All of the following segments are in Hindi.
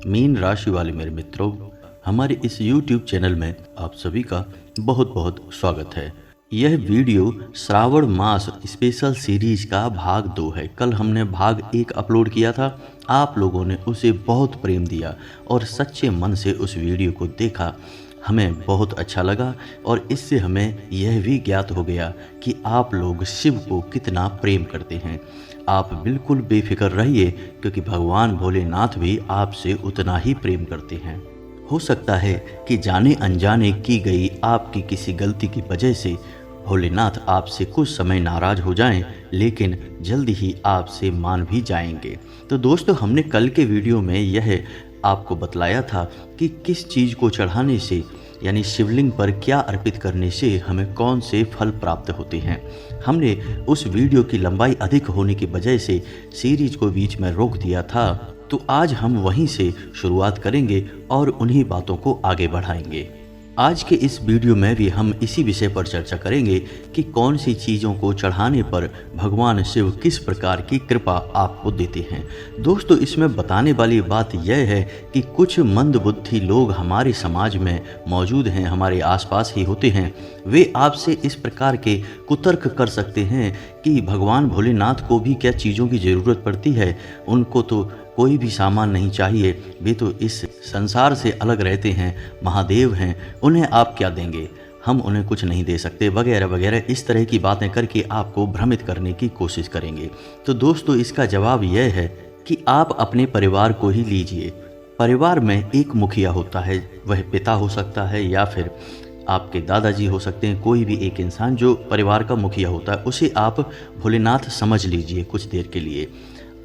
मीन राशि वाले मेरे मित्रों, हमारे इस YouTube चैनल में आप सभी का बहुत बहुत स्वागत है। यह वीडियो श्रावण मास स्पेशल सीरीज का भाग 2 है। कल हमने भाग 1 अपलोड किया था। आप लोगों ने उसे बहुत प्रेम दिया और सच्चे मन से उस वीडियो को देखा। हमें बहुत अच्छा लगा और इससे हमें यह भी ज्ञात हो गया कि आप लोग शिव को कितना प्रेम करते हैं। आप बिल्कुल बेफिक्र रहिए, क्योंकि भगवान भोलेनाथ भी आपसे उतना ही प्रेम करते हैं। हो सकता है कि जाने अनजाने की गई आपकी किसी गलती की वजह से भोलेनाथ आपसे कुछ समय नाराज हो जाएं, लेकिन जल्दी ही आपसे मान भी जाएंगे। तो दोस्तों, हमने कल के वीडियो में यह आपको बतलाया था कि किस चीज़ को चढ़ाने से, यानी शिवलिंग पर क्या अर्पित करने से हमें कौन से फल प्राप्त होते हैं। हमने उस वीडियो की लंबाई अधिक होने की वजह से सीरीज को बीच में रोक दिया था, तो आज हम वहीं से शुरुआत करेंगे और उन्हीं बातों को आगे बढ़ाएंगे। आज के इस वीडियो में भी हम इसी विषय पर चर्चा करेंगे कि कौन सी चीज़ों को चढ़ाने पर भगवान शिव किस प्रकार की कृपा आपको देते हैं। दोस्तों, इसमें बताने वाली बात यह है कि कुछ मंदबुद्धि लोग हमारे समाज में मौजूद हैं, हमारे आसपास ही होते हैं। वे आपसे इस प्रकार के कुतर्क कर सकते हैं कि भगवान भोलेनाथ को भी क्या चीज़ों की ज़रूरत पड़ती है, उनको तो कोई भी सामान नहीं चाहिए, वे तो इस संसार से अलग रहते हैं, महादेव हैं, उन्हें आप क्या देंगे, हम उन्हें कुछ नहीं दे सकते, वगैरह वगैरह। इस तरह की बातें करके आपको भ्रमित करने की कोशिश करेंगे। तो दोस्तों, इसका जवाब यह है कि आप अपने परिवार को ही लीजिए। परिवार में एक मुखिया होता है, वह पिता हो सकता है या फिर आपके दादाजी हो सकते हैं। कोई भी एक इंसान जो परिवार का मुखिया होता है, उसे आप भोलेनाथ समझ लीजिए कुछ देर के लिए।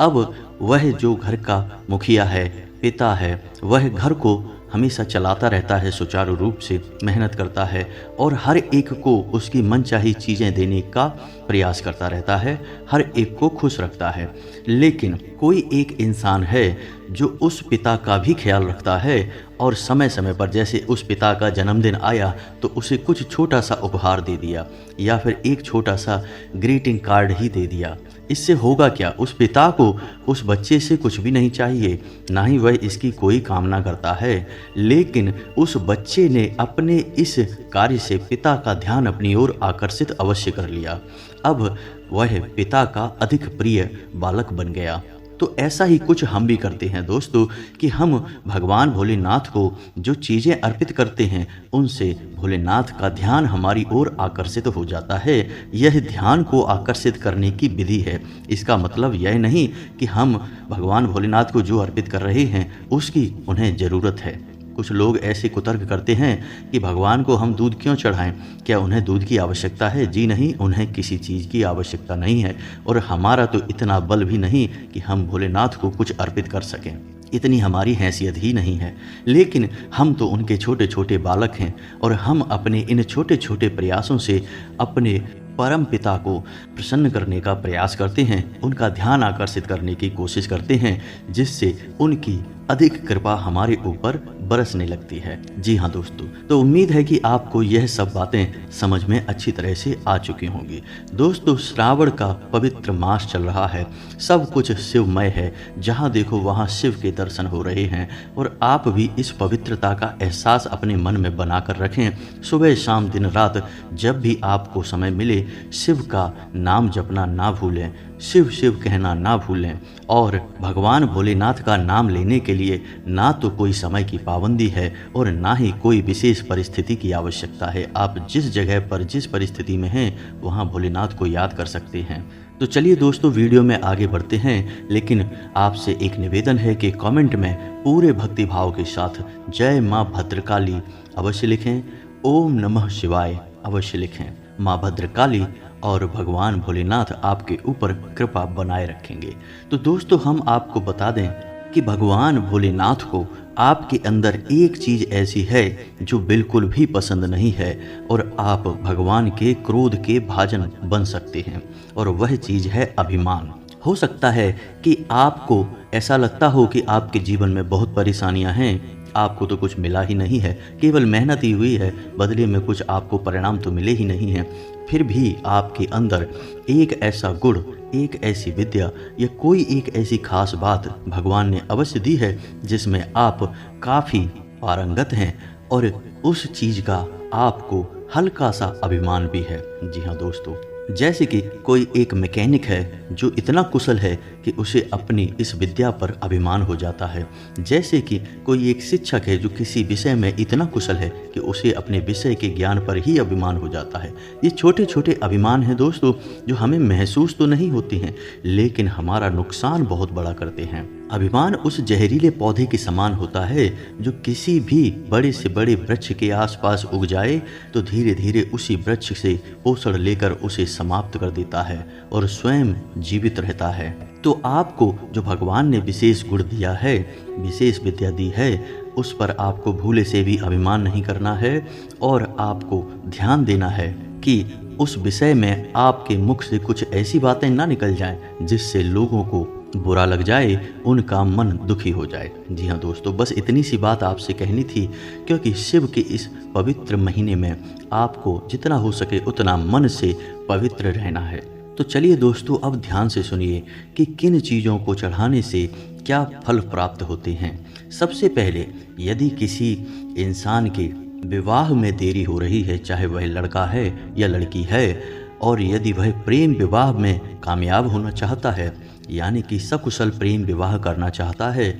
अब वह जो घर का मुखिया है, पिता है, वह घर को हमेशा चलाता रहता है, सुचारू रूप से मेहनत करता है और हर एक को उसकी मनचाही चीज़ें देने का प्रयास करता रहता है, हर एक को खुश रखता है। लेकिन कोई एक इंसान है जो उस पिता का भी ख्याल रखता है और समय समय पर, जैसे उस पिता का जन्मदिन आया तो उसे कुछ छोटा सा उपहार दे दिया या फिर एक छोटा सा ग्रीटिंग कार्ड ही दे दिया। इससे होगा क्या? उस पिता को उस बच्चे से कुछ भी नहीं चाहिए, ना ही वह इसकी कोई कामना करता है, लेकिन उस बच्चे ने अपने इस कार्य से पिता का ध्यान अपनी ओर आकर्षित अवश्य कर लिया। अब वह पिता का अधिक प्रिय बालक बन गया। तो ऐसा ही कुछ हम भी करते हैं दोस्तों, कि हम भगवान भोलेनाथ को जो चीज़ें अर्पित करते हैं, उनसे भोलेनाथ का ध्यान हमारी ओर आकर्षित हो जाता है। यह ध्यान को आकर्षित करने की विधि है। इसका मतलब यह नहीं कि हम भगवान भोलेनाथ को जो अर्पित कर रहे हैं उसकी उन्हें ज़रूरत है। कुछ लोग ऐसे कुतर्क करते हैं कि भगवान को हम दूध क्यों चढ़ाएं, क्या उन्हें दूध की आवश्यकता है? जी नहीं, उन्हें किसी चीज़ की आवश्यकता नहीं है और हमारा तो इतना बल भी नहीं कि हम भोलेनाथ को कुछ अर्पित कर सकें, इतनी हमारी हैसियत ही नहीं है। लेकिन हम तो उनके छोटे छोटे बालक हैं और हम अपने इन छोटे छोटे प्रयासों से अपने परम पिता को प्रसन्न करने का प्रयास करते हैं, उनका ध्यान आकर्षित करने की कोशिश करते हैं, जिससे उनकी अधिक कृपा हमारे ऊपर बरसने लगती है। जी हाँ दोस्तों, तो उम्मीद है कि आपको यह सब बातें समझ में अच्छी तरह से आ चुकी होंगी। दोस्तों, श्रावण का पवित्र मास चल रहा है, सब कुछ शिवमय है, जहाँ देखो वहाँ शिव के दर्शन हो रहे हैं और आप भी इस पवित्रता का एहसास अपने मन में बनाकर रखें। सुबह शाम दिन रात जब भी आपको समय मिले, शिव का नाम जपना ना भूलें, शिव शिव कहना ना भूलें और भगवान भोलेनाथ का नाम लेने के लिए ना तो कोई समय की पाबंदी है और ना ही कोई विशेष परिस्थिति की आवश्यकता है। आप जिस जगह पर जिस परिस्थिति में हैं, वहाँ भोलेनाथ को याद कर सकते हैं। तो चलिए दोस्तों, वीडियो में आगे बढ़ते हैं, लेकिन आपसे एक निवेदन है कि कमेंट में पूरे भक्ति भाव के साथ जय माँ भद्रकाली अवश्य लिखें, ओम नमः शिवाय अवश्य लिखें। माँ भद्रकाली और भगवान भोलेनाथ आपके ऊपर कृपा बनाए रखेंगे। तो दोस्तों, हम आपको बता दें कि भगवान भोलेनाथ को आपके अंदर एक चीज़ ऐसी है जो बिल्कुल भी पसंद नहीं है और आप भगवान के क्रोध के भाजन बन सकते हैं, और वह चीज़ है अभिमान। हो सकता है कि आपको ऐसा लगता हो कि आपके जीवन में बहुत परेशानियां हैं, आपको तो कुछ मिला ही नहीं है, केवल मेहनत ही हुई है, बदले में कुछ आपको परिणाम तो मिले ही नहीं हैं। फिर भी आपके अंदर एक ऐसा गुण, एक ऐसी विद्या या कोई एक ऐसी खास बात भगवान ने अवश्य दी है जिसमें आप काफ़ी पारंगत हैं और उस चीज़ का आपको हल्का सा अभिमान भी है। जी हाँ दोस्तों, जैसे कि कोई एक मैकेनिक है जो इतना कुशल है कि उसे अपनी इस विद्या पर अभिमान हो जाता है। जैसे कि कोई एक शिक्षक है जो किसी विषय में इतना कुशल है कि उसे अपने विषय के ज्ञान पर ही अभिमान हो जाता है। ये छोटे छोटे अभिमान हैं दोस्तों, जो हमें महसूस तो नहीं होती हैं लेकिन हमारा नुकसान बहुत बड़ा करते हैं। अभिमान उस जहरीले पौधे के समान होता है जो किसी भी बड़े से बड़े वृक्ष के आसपास उग जाए तो धीरे धीरे उसी वृक्ष से पोषण लेकर उसे समाप्त कर देता है और स्वयं जीवित रहता है। तो आपको जो भगवान ने विशेष गुण दिया है, विशेष विद्या दी है, उस पर आपको भूले से भी अभिमान नहीं करना है और आपको ध्यान देना है कि उस विषय में आपके मुख से कुछ ऐसी बातें ना निकल जाएं जिससे लोगों को बुरा लग जाए, उनका मन दुखी हो जाए। जी हाँ दोस्तों, बस इतनी सी बात आपसे कहनी थी, क्योंकि शिव के इस पवित्र महीने में आपको जितना हो सके उतना मन से पवित्र रहना है। तो चलिए दोस्तों, अब ध्यान से सुनिए कि किन चीज़ों को चढ़ाने से क्या फल प्राप्त होते हैं। सबसे पहले, यदि किसी इंसान के विवाह में देरी हो रही है, चाहे वह लड़का है या लड़की है, और यदि वह प्रेम विवाह में कामयाब होना चाहता है, यानी कि सकुशल प्रेम विवाह करना चाहता है,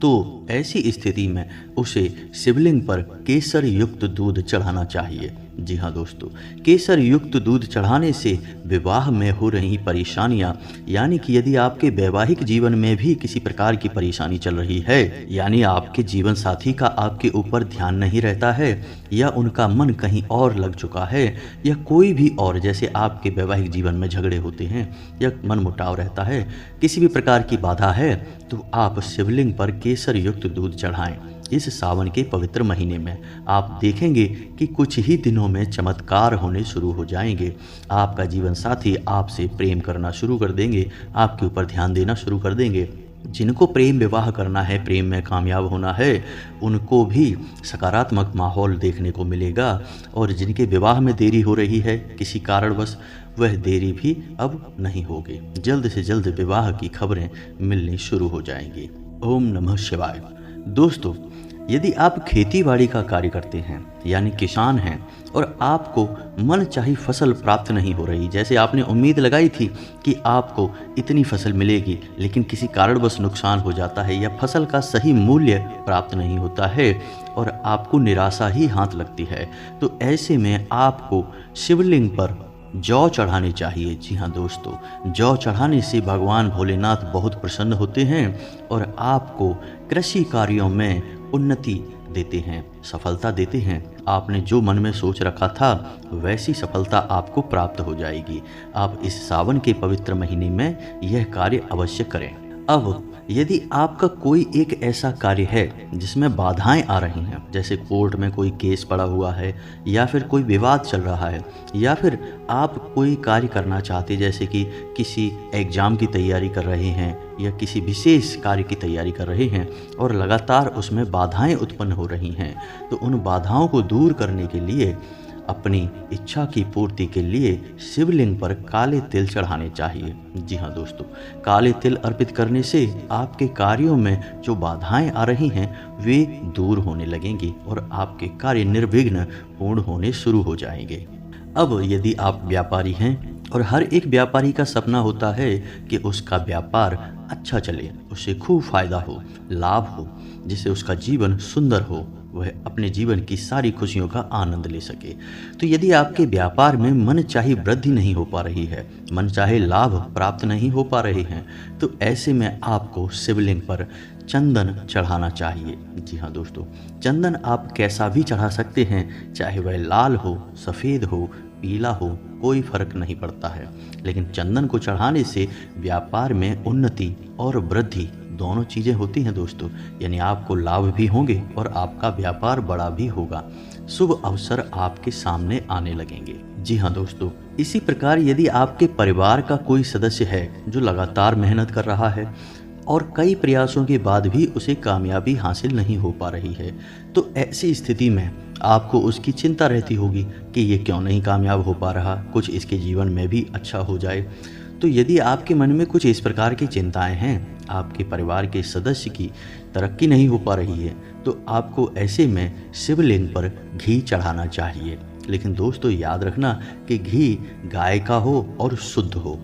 तो ऐसी स्थिति में उसे शिवलिंग पर केसर युक्त दूध चढ़ाना चाहिए। जी हाँ दोस्तों, केसर युक्त दूध चढ़ाने से विवाह में हो रही परेशानियाँ, यानी कि यदि आपके वैवाहिक जीवन में भी किसी प्रकार की परेशानी चल रही है, यानी आपके जीवन साथी का आपके ऊपर ध्यान नहीं रहता है या उनका मन कहीं और लग चुका है, या कोई भी और, जैसे आपके वैवाहिक जीवन में झगड़े होते हैं या मनमुटाव रहता है, किसी भी प्रकार की बाधा है, तो आप शिवलिंग पर केसर युक्त दूध चढ़ाएं। इस सावन के पवित्र महीने में आप देखेंगे कि कुछ ही दिनों में चमत्कार होने शुरू हो जाएंगे। आपका जीवन साथी आपसे प्रेम करना शुरू कर देंगे, आपके ऊपर ध्यान देना शुरू कर देंगे। जिनको प्रेम विवाह करना है, प्रेम में कामयाब होना है, उनको भी सकारात्मक माहौल देखने को मिलेगा, और जिनके विवाह में देरी हो रही है किसी कारणवश, वह देरी भी अब नहीं होगी। जल्द से जल्द विवाह की खबरें मिलनी शुरू हो जाएंगी। ओम नमः शिवाय। दोस्तों, यदि आप खेतीबाड़ी का कार्य करते हैं, यानी किसान हैं, और आपको मन चाही फसल प्राप्त नहीं हो रही, जैसे आपने उम्मीद लगाई थी कि आपको इतनी फसल मिलेगी लेकिन किसी कारणवश नुकसान हो जाता है या फसल का सही मूल्य प्राप्त नहीं होता है और आपको निराशा ही हाथ लगती है, तो ऐसे में आपको शिवलिंग पर जौ चढ़ानी चाहिए। जी हाँ दोस्तों, जौ चढ़ाने से भगवान भोलेनाथ बहुत प्रसन्न होते हैं और आपको कृषि कार्यों में उन्नति देते हैं, सफलता देते हैं। आपने जो मन में सोच रखा था वैसी सफलता आपको प्राप्त हो जाएगी। आप इस सावन के पवित्र महीने में यह कार्य अवश्य करें। अब यदि आपका कोई एक ऐसा कार्य है जिसमें बाधाएं आ रही हैं, जैसे कोर्ट में कोई केस पड़ा हुआ है, या फिर कोई विवाद चल रहा है, या फिर आप कोई कार्य करना चाहते, जैसे कि किसी एग्ज़ाम की तैयारी कर रहे हैं या किसी विशेष कार्य की तैयारी कर रहे हैं और लगातार उसमें बाधाएं उत्पन्न हो रही हैं, तो उन बाधाओं को दूर करने के लिए, अपनी इच्छा की पूर्ति के लिए शिवलिंग पर काले तिल चढ़ाने चाहिए। जी हाँ दोस्तों, काले तिल अर्पित करने से आपके कार्यों में जो बाधाएं आ रही हैं वे दूर होने लगेंगी और आपके कार्य निर्विघ्न पूर्ण होने शुरू हो जाएंगे। अब यदि आप व्यापारी हैं, और हर एक व्यापारी का सपना होता है कि उसका व्यापार अच्छा चले, उसे खूब फायदा हो, लाभ हो, जिससे उसका जीवन सुंदर हो, वह अपने जीवन की सारी खुशियों का आनंद ले सके। तो यदि आपके व्यापार में मन चाहे वृद्धि नहीं हो पा रही है, मन चाहे लाभ प्राप्त नहीं हो पा रहे हैं, तो ऐसे में आपको शिवलिंग पर चंदन चढ़ाना चाहिए। जी हाँ दोस्तों, चंदन आप कैसा भी चढ़ा सकते हैं, चाहे वह लाल हो, सफ़ेद हो, पीला हो, कोई फर्क नहीं पड़ता है, लेकिन चंदन को चढ़ाने से व्यापार में उन्नति और वृद्धि दोनों चीज़ें होती हैं दोस्तों, यानी आपको लाभ भी होंगे और आपका व्यापार बड़ा भी होगा, शुभ अवसर आपके सामने आने लगेंगे। जी हाँ दोस्तों, इसी प्रकार यदि आपके परिवार का कोई सदस्य है जो लगातार मेहनत कर रहा है और कई प्रयासों के बाद भी उसे कामयाबी हासिल नहीं हो पा रही है, तो ऐसी स्थिति में आपको उसकी चिंता रहती होगी कि ये क्यों नहीं कामयाब हो पा रहा, कुछ इसके जीवन में भी अच्छा हो जाए। तो यदि आपके मन में कुछ इस प्रकार की चिंताएं हैं, आपके परिवार के सदस्य की तरक्की नहीं हो पा रही है, तो आपको ऐसे में शिवलिंग पर घी चढ़ाना चाहिए। लेकिन दोस्तों याद रखना कि घी गाय का हो और शुद्ध हो।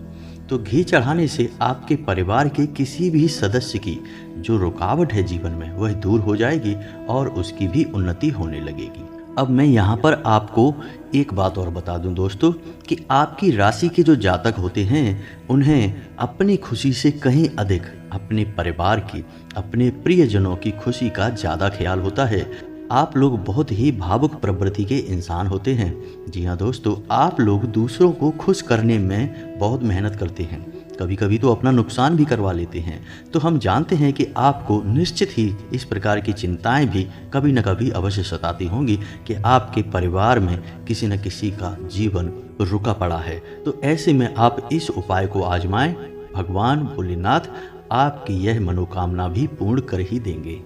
तो घी चढ़ाने से आपके परिवार के किसी भी सदस्य की जो रुकावट है जीवन में वह दूर हो जाएगी और उसकी भी उन्नति होने लगेगी। अब मैं यहाँ पर आपको एक बात और बता दूं दोस्तों कि आपकी राशि के जो जातक होते हैं उन्हें अपनी खुशी से कहीं अधिक अपने परिवार की, अपने प्रियजनों की खुशी का ज़्यादा ख्याल होता है। आप लोग बहुत ही भावुक प्रवृत्ति के इंसान होते हैं। जी हाँ दोस्तों, आप लोग दूसरों को खुश करने में बहुत मेहनत करते हैं, कभी कभी तो अपना नुकसान भी करवा लेते हैं। तो हम जानते हैं कि आपको निश्चित ही इस प्रकार की चिंताएं भी कभी न कभी अवश्य सताती होंगी कि आपके परिवार में किसी न किसी का जीवन रुका पड़ा है। तो ऐसे में आप इस उपाय को आजमाएं, भगवान भोलेनाथ आपकी यह मनोकामना भी पूर्ण कर ही देंगे।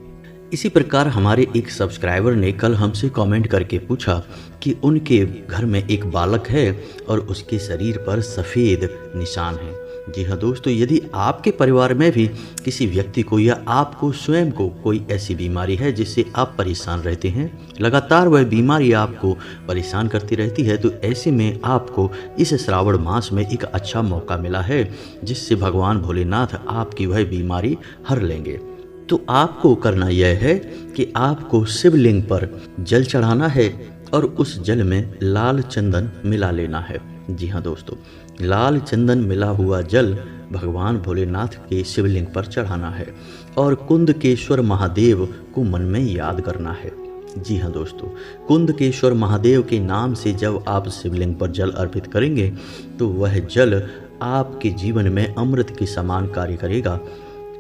इसी प्रकार हमारे एक सब्सक्राइबर ने कल हमसे कमेंट करके पूछा कि उनके घर में एक बालक है और उसके शरीर पर सफ़ेद निशान है। जी हाँ दोस्तों, यदि आपके परिवार में भी किसी व्यक्ति को या आपको स्वयं को कोई ऐसी बीमारी है जिससे आप परेशान रहते हैं, लगातार वह बीमारी आपको परेशान करती रहती है, तो ऐसे में आपको इस श्रावण मास में एक अच्छा मौका मिला है जिससे भगवान भोलेनाथ आपकी वह बीमारी हर लेंगे। तो आपको करना यह है कि आपको शिवलिंग पर जल चढ़ाना है और उस जल में लाल चंदन मिला लेना है। जी हाँ दोस्तों, लाल चंदन मिला हुआ जल भगवान भोलेनाथ के शिवलिंग पर चढ़ाना है और कुंदकेश्वर महादेव को मन में याद करना है। जी हाँ दोस्तों, कुंदकेश्वर महादेव के नाम से जब आप शिवलिंग पर जल अर्पित करेंगे तो वह जल आपके जीवन में अमृत के समान कार्य करेगा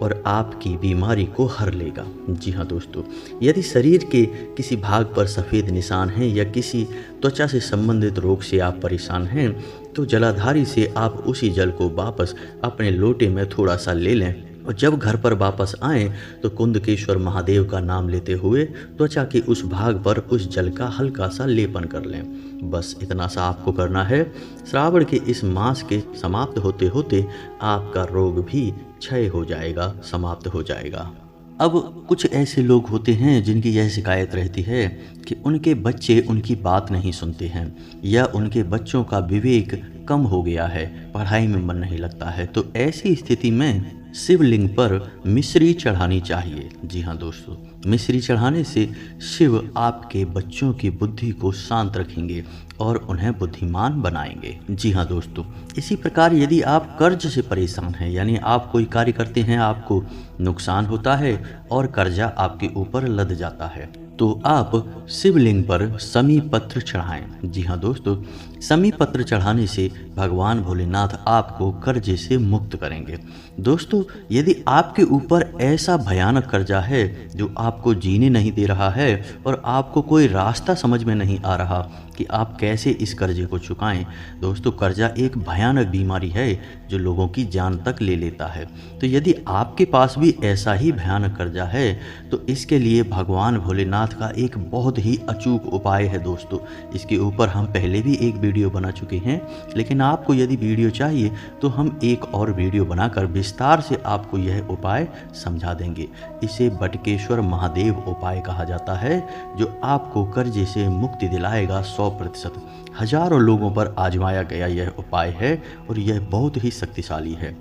और आपकी बीमारी को हर लेगा। जी हाँ दोस्तों, यदि शरीर के किसी भाग पर सफ़ेद निशान हैं या किसी त्वचा से संबंधित रोग से आप परेशान हैं, तो जलाधारी से आप उसी जल को वापस अपने लोटे में थोड़ा सा ले लें और जब घर पर वापस आएं तो कुंदकेश्वर महादेव का नाम लेते हुए त्वचा के उस भाग पर उस जल का हल्का सा लेपन कर लें। बस इतना सा आपको करना है। श्रावण के इस मास के समाप्त होते होते आपका रोग भी क्षय हो जाएगा, समाप्त हो जाएगा। अब कुछ ऐसे लोग होते हैं जिनकी यह शिकायत रहती है कि उनके बच्चे उनकी बात नहीं सुनते हैं या उनके बच्चों का विवेक कम हो गया है, पढ़ाई में मन नहीं लगता है। तो ऐसी स्थिति में शिवलिंग पर मिश्री चढ़ानी चाहिए। जी हाँ दोस्तों, मिश्री चढ़ाने से शिव आपके बच्चों की बुद्धि को शांत रखेंगे और उन्हें बुद्धिमान बनाएंगे। जी हाँ दोस्तों, इसी प्रकार यदि आप कर्ज से परेशान हैं, यानी आप कोई कार्य करते हैं, आपको नुकसान होता है और कर्जा आपके ऊपर लद जाता है, तो आप शिवलिंग पर समी पत्र चढ़ाएं। जी हाँ दोस्तों, समी पत्र चढ़ाने से भगवान भोलेनाथ आपको कर्जे से मुक्त करेंगे। दोस्तों, यदि आपके ऊपर ऐसा भयानक कर्जा है जो आपको जीने नहीं दे रहा है और आपको कोई रास्ता समझ में नहीं आ रहा कि आप कैसे इस कर्जे को चुकाएं, दोस्तों कर्जा एक भयानक बीमारी है जो लोगों की जान तक ले लेता है। तो यदि आपके पास भी ऐसा ही भयानक कर्जा है तो इसके लिए भगवान भोलेनाथ का एक बहुत ही अचूक उपाय है दोस्तों। इसके ऊपर हम पहले भी एक वीडियो बना चुके हैं, लेकिन आपको यदि वीडियो चाहिए तो हम एक और वीडियो बनाकर विस्तार से आपको यह उपाय समझा देंगे। इसे बटकेश्वर महादेव उपाय कहा जाता है जो आपको कर्जे से मुक्ति दिलाएगा 100%। हजारों लोगों पर आजमाया गया यह उपाय है और यह बहुत ही शक्तिशाली है।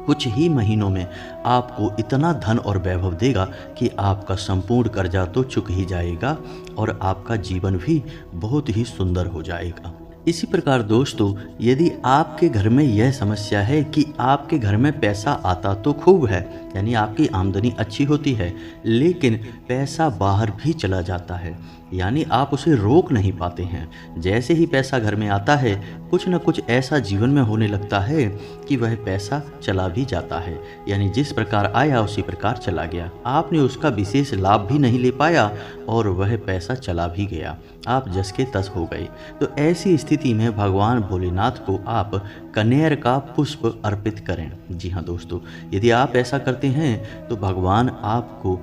कुछ ही महीनों में आपको इतना धन और वैभव देगा कि आपका संपूर्ण कर्जा तो चुक ही जाएगा और आपका जीवन भी बहुत ही सुंदर हो जाएगा। इसी प्रकार दोस्तों, यदि आपके घर में यह समस्या है कि आपके घर में पैसा आता तो खूब है, यानी आपकी आमदनी अच्छी होती है, लेकिन पैसा बाहर भी चला जाता है, यानी आप उसे रोक नहीं पाते हैं। जैसे ही पैसा घर में आता है कुछ न कुछ ऐसा जीवन में होने लगता है कि वह पैसा चला भी जाता है, यानी जिस प्रकार आया उसी प्रकार चला गया। आपने उसका विशेष लाभ भी नहीं ले पाया और वह पैसा चला भी गया, आप जस के तस हो गए। तो ऐसी स्थिति में भगवान भोलेनाथ को आप कनेर का पुष्प अर्पित करें। जी हाँ दोस्तों, यदि आप ऐसा करते हैं तो भगवान आपको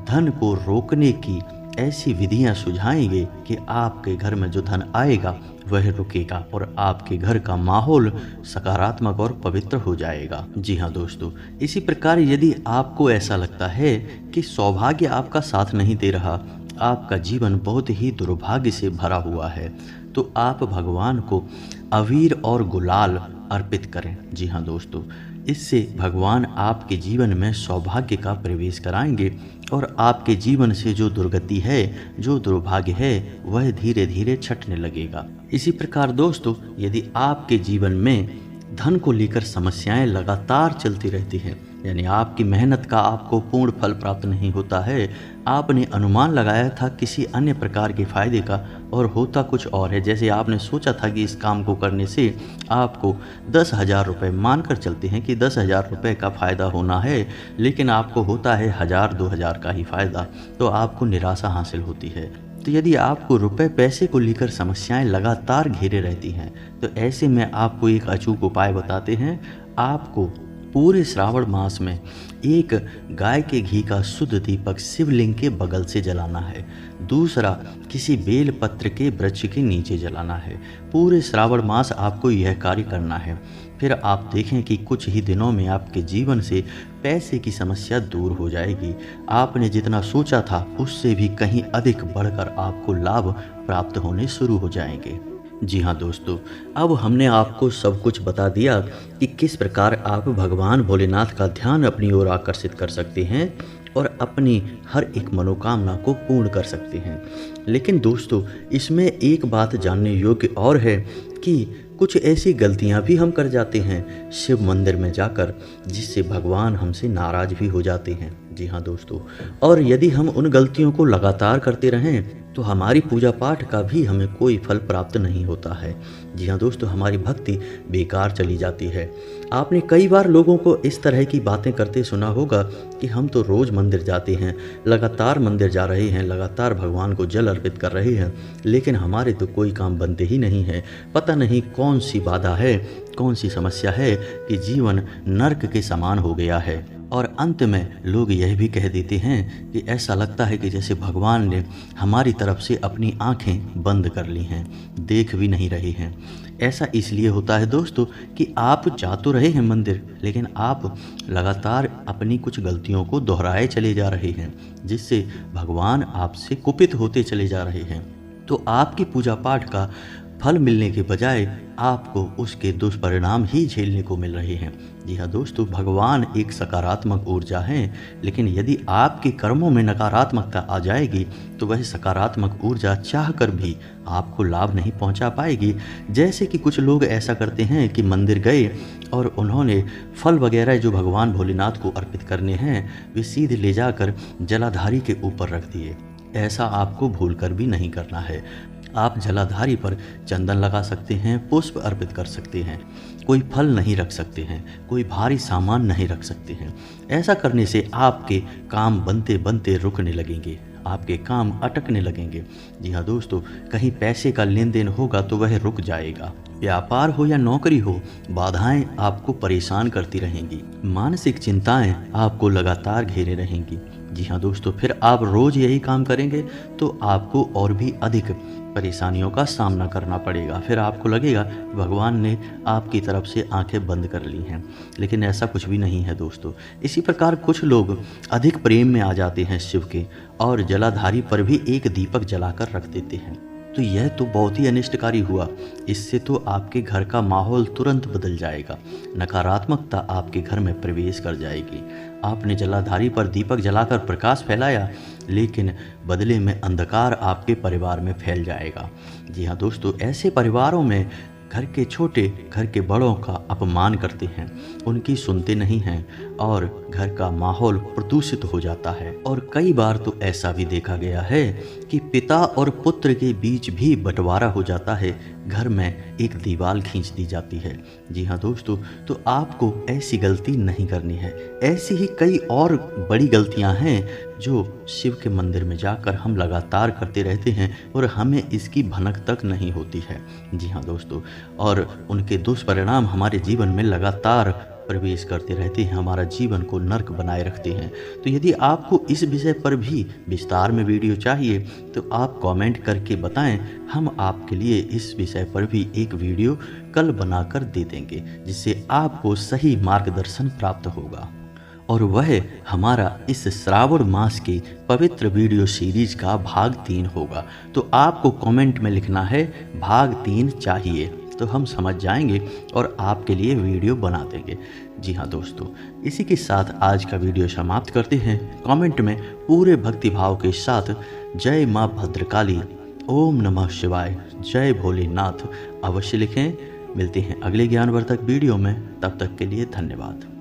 धन को रोकने की ऐसी विधियां सुझाएंगे कि आपके घर में जो धन आएगा वह रुकेगा और आपके घर का माहौल सकारात्मक और पवित्र हो जाएगा। जी हाँ दोस्तों, इसी प्रकार यदि आपको ऐसा लगता है कि सौभाग्य आपका साथ नहीं दे रहा, आपका जीवन बहुत ही दुर्भाग्य से भरा हुआ है, तो आप भगवान को अबीर और गुलाल अर्पित करें। जी हाँ दोस्तों, इससे भगवान आपके जीवन में सौभाग्य का प्रवेश कराएंगे और आपके जीवन से जो दुर्गति है, जो दुर्भाग्य है, वह धीरे धीरे छटने लगेगा। इसी प्रकार दोस्तों, यदि आपके जीवन में धन को लेकर समस्याएं लगातार चलती रहती हैं, यानी आपकी मेहनत का आपको पूर्ण फल प्राप्त नहीं होता है, आपने अनुमान लगाया था किसी अन्य प्रकार के फायदे का और होता कुछ और है। जैसे आपने सोचा था कि इस काम को करने से आपको 10,000 रुपये, मानकर चलते हैं कि 10,000 रुपये का फ़ायदा होना है, लेकिन आपको होता है 1,000-2,000 का ही फ़ायदा, तो आपको निराशा हासिल होती है। तो यदि आपको रुपए पैसे को लेकर समस्याएं लगातार घेरे रहती हैं, तो ऐसे में आपको एक अचूक उपाय बताते हैं। आपको पूरे श्रावण मास में एक गाय के घी का शुद्ध दीपक शिवलिंग के बगल से जलाना है। दूसरा, किसी बेल पत्र के वृक्ष के नीचे जलाना है। पूरे श्रावण मास आपको यह कार्य करना है। फिर आप देखें कि कुछ ही दिनों में आपके जीवन से पैसे की समस्या दूर हो जाएगी। आपने जितना सोचा था उससे भी कहीं अधिक बढ़कर आपको लाभ प्राप्त होने शुरू हो जाएंगे। जी हाँ दोस्तों, अब हमने आपको सब कुछ बता दिया कि किस प्रकार आप भगवान भोलेनाथ का ध्यान अपनी ओर आकर्षित कर सकते हैं और अपनी हर एक मनोकामना को पूर्ण कर सकते हैं। लेकिन दोस्तों, इसमें एक बात जानने योग्य और है कि कुछ ऐसी गलतियां भी हम कर जाते हैं शिव मंदिर में जाकर, जिससे भगवान हमसे नाराज भी हो जाते हैं। जी हाँ दोस्तों, और यदि हम उन गलतियों को लगातार करते रहें तो हमारी पूजा पाठ का भी हमें कोई फल प्राप्त नहीं होता है। जी हाँ दोस्तों, हमारी भक्ति बेकार चली जाती है। आपने कई बार लोगों को इस तरह की बातें करते सुना होगा कि हम तो रोज़ मंदिर जाते हैं, लगातार मंदिर जा रहे हैं, लगातार भगवान को जल अर्पित कर रहे हैं, लेकिन हमारे तो कोई काम बनते ही नहीं है। पता नहीं कौन सी बाधा है, कौन सी समस्या है कि जीवन नर्क के समान हो गया है। और अंत में लोग यह भी कह देते हैं कि ऐसा लगता है कि जैसे भगवान ने हमारी तरफ से अपनी आंखें बंद कर ली हैं, देख भी नहीं रहे हैं। ऐसा इसलिए होता है दोस्तों कि आप जा तो रहे हैं मंदिर, लेकिन आप लगातार अपनी कुछ गलतियों को दोहराए चले जा रहे हैं, जिससे भगवान आपसे कुपित होते चले जा रहे हैं। तो आपकी पूजा पाठ का फल मिलने के बजाय आपको उसके दुष्परिणाम ही झेलने को मिल रहे हैं। जी हाँ दोस्तों, भगवान एक सकारात्मक ऊर्जा है, लेकिन यदि आपके कर्मों में नकारात्मकता आ जाएगी तो वह सकारात्मक ऊर्जा चाहकर भी आपको लाभ नहीं पहुंचा पाएगी। जैसे कि कुछ लोग ऐसा करते हैं कि मंदिर गए और उन्होंने फल वगैरह जो भगवान भोलेनाथ को अर्पित करने हैं वे सीधे ले जाकर जलाधारी के ऊपर रख दिए। ऐसा आपको भूलकर भी नहीं करना है। आप जलाधारी पर चंदन लगा सकते हैं, पुष्प अर्पित कर सकते हैं, कोई फल नहीं रख सकते हैं, कोई भारी सामान नहीं रख सकते हैं। ऐसा करने से आपके काम बनते बनते रुकने लगेंगे, आपके काम अटकने लगेंगे। जी हाँ दोस्तों, कहीं पैसे का लेन देन होगा तो वह रुक जाएगा। व्यापार हो या नौकरी हो, बाधाएं आपको परेशान करती रहेंगी, मानसिक चिंताएं आपको लगातार घेरे रहेंगी। जी हाँ दोस्तों, फिर आप रोज यही काम करेंगे तो आपको और भी अधिक परेशानियों का सामना करना पड़ेगा। फिर आपको लगेगा भगवान ने आपकी तरफ से आंखें बंद कर ली हैं, लेकिन ऐसा कुछ भी नहीं है दोस्तों। इसी प्रकार कुछ लोग अधिक प्रेम में आ जाते हैं शिव के और जलाधारी पर भी एक दीपक जलाकर रख देते हैं, तो यह तो बहुत ही अनिष्टकारी हुआ। इससे तो आपके घर का माहौल तुरंत बदल जाएगा, नकारात्मकता आपके घर में प्रवेश कर जाएगी। आपने जलाधारी पर दीपक जलाकर प्रकाश फैलाया, लेकिन बदले में अंधकार आपके परिवार में फैल जाएगा। जी हाँ दोस्तों, ऐसे परिवारों में घर के छोटे घर के बड़ों का अपमान करते हैं, उनकी सुनते नहीं हैं और घर का माहौल प्रदूषित हो जाता है। और कई बार तो ऐसा भी देखा गया है कि पिता और पुत्र के बीच भी बंटवारा हो जाता है, घर में एक दीवार खींच दी जाती है। जी हाँ दोस्तों, तो आपको ऐसी गलती नहीं करनी है। ऐसी ही कई और बड़ी गलतियां हैं जो शिव के मंदिर में जाकर हम लगातार करते रहते हैं और हमें इसकी भनक तक नहीं होती है। जी हाँ दोस्तों, और उनके दुष्परिणाम हमारे जीवन में लगातार प्रवेश करते रहते हैं, हमारा जीवन को नर्क बनाए रखते हैं। तो यदि आपको इस विषय पर भी विस्तार में वीडियो चाहिए तो आप कमेंट करके बताएं, हम आपके लिए इस विषय पर भी एक वीडियो कल बनाकर दे देंगे, जिससे आपको सही मार्गदर्शन प्राप्त होगा। और वह हमारा इस श्रावण मास की पवित्र वीडियो सीरीज का भाग 3 होगा। तो आपको कमेंट में लिखना है भाग 3 चाहिए, तो हम समझ जाएंगे और आपके लिए वीडियो बना देंगे। जी हाँ दोस्तों, इसी के साथ आज का वीडियो समाप्त करते हैं। कमेंट में पूरे भक्तिभाव के साथ जय माँ भद्रकाली, ओम नमः शिवाय, जय भोलेनाथ अवश्य लिखें। मिलते हैं अगले ज्ञानवर्धक वीडियो में, तब तक के लिए धन्यवाद।